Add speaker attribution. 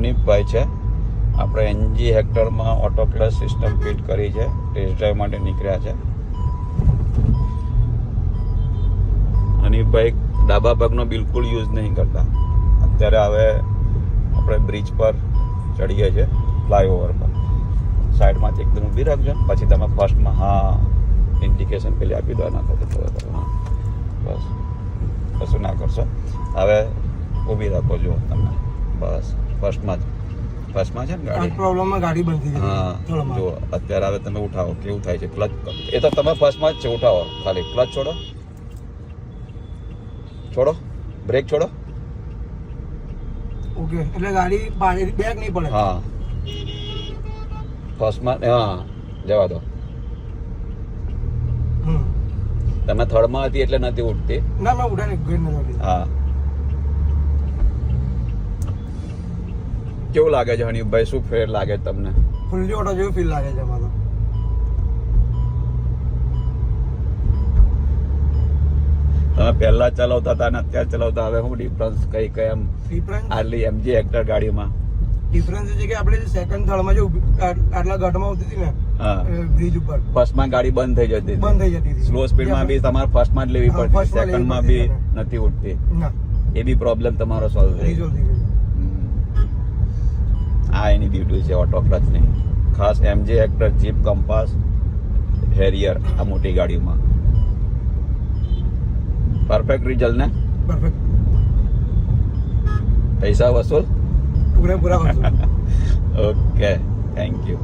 Speaker 1: અનિપભાઈ છે. આપણે એનજી હેક્ટરમાં ઓટો ક્લચ સિસ્ટમ ફિટ કરી છે. ટેસ્ટ ડ્રાઈવ માટે નીકળ્યા છે. અનિપભાઈ ડાબા પગનો બિલકુલ યુઝ નહીં કરતા. અત્યારે હવે આપણે બ્રિજ પર ચડીએ છીએ, ફ્લાયઓવર પર. સાઈડમાંથી એકદમ ઊભી રાખજો, પછી તમે ફર્સ્ટમાં હા ઇન્ડિકેશન પેલી આપી દો. ના થતો હા બસ, કશું ના કરશો. હવે ઊભી રાખો જુઓ તમે, બસ ફર્સ્ટમાં છે ને ગાડી.
Speaker 2: પ્રોબ્લેમમાં ગાડી બંધ થઈ ગઈ.
Speaker 1: હા જુઓ અત્યારે હવે તમે ઉઠાવો, કેવું થાય છે ક્લચ. એ તો તમે ફર્સ્ટમાં જ છે, ઉઠાવો ખાલી. ક્લચ છોડો, બ્રેક છોડો.
Speaker 2: ઓકે, એટલે ગાડી બેક નહીં પડે.
Speaker 1: હા ફર્સ્ટમાં, હા જવા દો. તમે થર્ડમાં હતી એટલે નથી ઉઠતી.
Speaker 2: ના મેં ઉઠાને ગઈ નથી.
Speaker 1: હા કેવું લાગે છે હનીફભાઈ? શું ફેર લાગે તમને?
Speaker 2: ફૂલ્લી ઓટો જેવું ફીલ લાગે છે એમાં તો.
Speaker 1: તમે પહેલા ચલાવતા હતા અને અત્યારે ચલાવતા, હવે શું ડિફરન્સ કઈ એમ
Speaker 2: ડિફરન્સ
Speaker 1: આટલી એમજી હેક્ટર ગાડીમાં?
Speaker 2: ડિફરન્સ એ છે કે આપણે જે સેકન્ડ થર્ડમાં જે આટલા ગઢમાં આવતી હતી ને બ્રિજ ઉપર,
Speaker 1: ફર્સ્ટમાં ગાડી બંધ થઈ જતી
Speaker 2: બંધ થઈ જતી હતી.
Speaker 1: સ્લો સ્પીડમાં બી તમારે ફર્સ્ટમાં જ લેવી પડતી, સેકન્ડમાં બી નથી ઉઠતી.
Speaker 2: ના,
Speaker 1: એ બી પ્રોબ્લેમ તમારો સોલ્વ થઈ ગયો.
Speaker 2: રિઝોલ્વ થઈ ગયો.
Speaker 1: આ એની બ્યુટી છે ઓટો ક્લચની. ખાસ MG Hector, Jeep, Compass, Harrier, આ મોટી ગાડીમાં પરફેક્ટ રિઝલ્ટ ને?
Speaker 2: પરફેક્ટ.
Speaker 1: પૈસા વસૂલ
Speaker 2: પૂરેપૂરા વસ્તુ.
Speaker 1: Okay, thank you.